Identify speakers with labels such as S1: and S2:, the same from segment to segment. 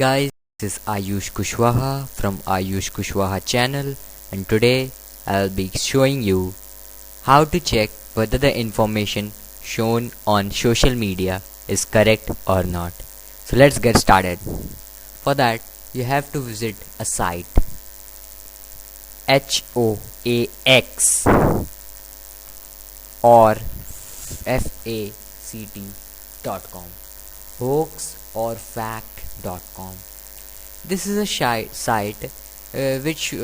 S1: guys, this is Ayush Kushwaha from Ayush Kushwaha channel, and today I'll be showing you how to check whether the information shown on social media is correct or not. So let's get started. For that, you have to visit a site HOAX or FACT.com, hoaxorfact.com. This is a site which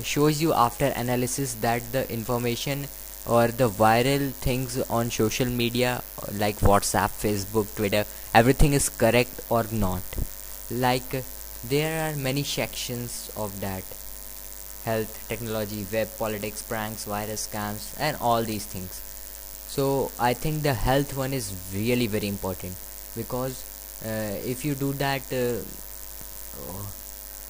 S1: shows you after analysis that the information or the viral things on social media like WhatsApp, Facebook, Twitter, everything is correct or not. There are many sections of that: health, technology, web, politics, pranks, virus, scams, and all these things. So I think the health one is really very important, because if you do that,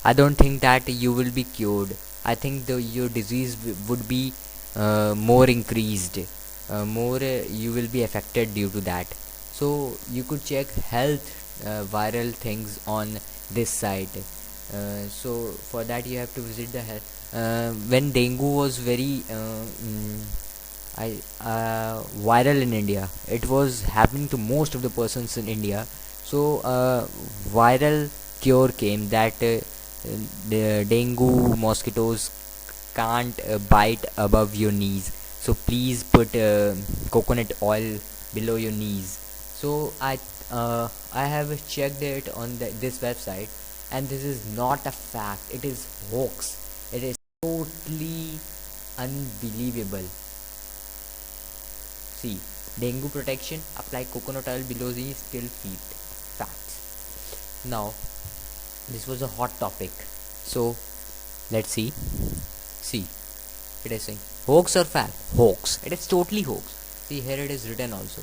S1: I don't think that you will be cured. I think your disease would be more increased, more you will be affected due to that. So you could check health viral things on this site. So for that you have to visit the health. When dengue was very viral in India, it was happening to most of the persons in India. So viral cure came that the dengue mosquitoes can't bite above your knees. So please put coconut oil below your knees. So I have checked it on this website, and this is not a fact. It is hoax. It is totally unbelievable. See, dengue protection, apply coconut oil below the still feet. Facts. Now, this was a hot topic. So, let's see. See, it is saying hoax or fact? Hoax. It is totally hoax. See, here it is written also.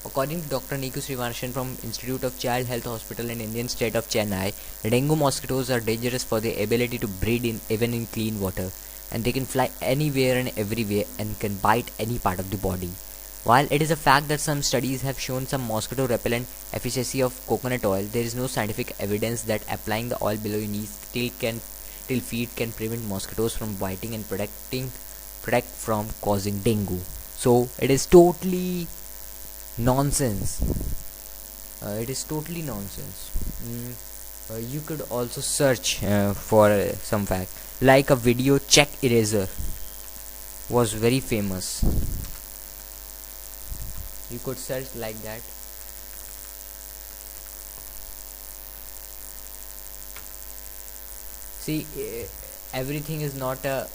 S1: According to Dr. Niku Srivarshan from Institute of Child Health Hospital in Indian state of Chennai, dengue mosquitoes are dangerous for their ability to breed even in clean water, and they can fly anywhere and everywhere and can bite any part of the body. While it is a fact that some studies have shown some mosquito repellent efficacy of coconut oil, there is no scientific evidence that applying the oil below your knees till feet can prevent mosquitoes from biting and protect from causing dengue. So it is totally nonsense. It is totally nonsense. You could also search for some fact, like a video check eraser was very famous. You could search like that. See, everything is not a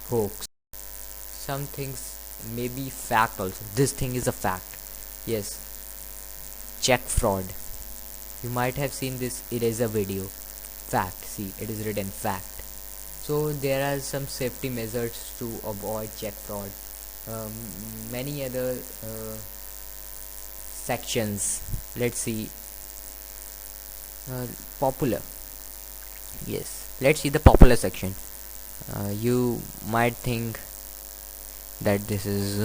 S1: hoax. Some things may be fact also. This thing is a fact. Yes. Check fraud. You might have seen this eraser video. Fact. See, it is written fact. So there are some safety measures to avoid check fraud. Many other sections. Let's see. Popular. Yes. Let's see the popular section. You might think that this is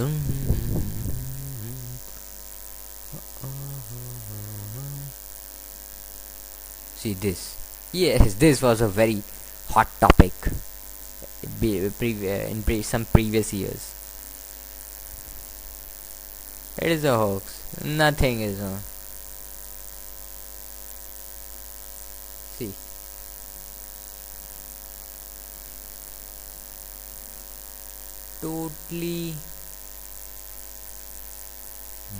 S1: see this. Yes, this was a very hot topic in some previous years. It is a hoax. Nothing is see. Totally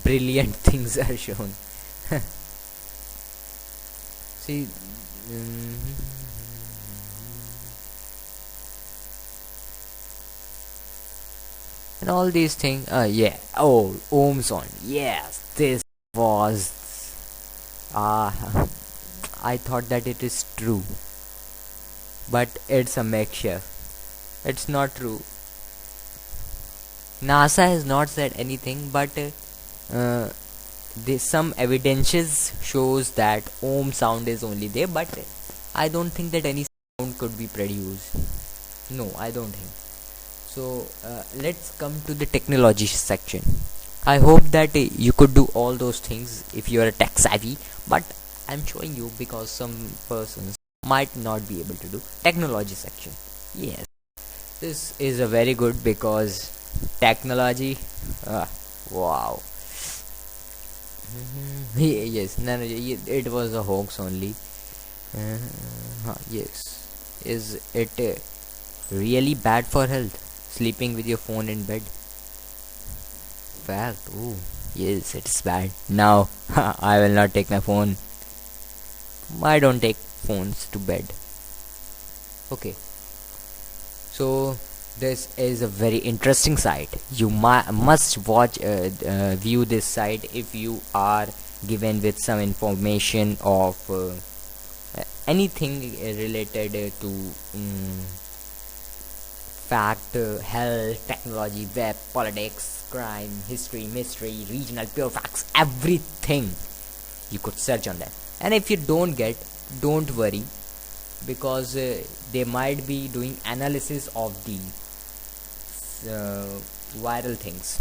S1: brilliant things are shown. See, and all these things. Yeah. Oh, ohms on. Yes, this was. I thought that it is true, but it's a mixture. It's not true. NASA has not said anything, but some evidences shows that ohm sound is only there, but I don't think that any sound could be produced. No, I don't think. So let's come to the technology section. I hope that you could do all those things if you are a tech savvy, but I'm showing you because some persons might not be able to do technology section. Yes, this is a very good because technology. Wow. Yes, no, no, it was a hoax only. Yes, is it really bad for health? Sleeping with your phone in bed. Fact. Oh, yes, it's bad. Now, I will not take my phone. I don't take phones to bed. Okay, so this is a very interesting site. You must watch, view this site if you are given with some information of anything related to fact, health, technology, web, politics, crime, history, mystery, regional, pure facts, everything you could search on that. And if you don't get, don't worry, because they might be doing analysis of the viral things.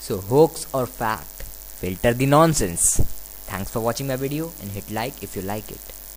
S1: So hoax or fact, filter the nonsense. Thanks for watching my video and hit like if you like it.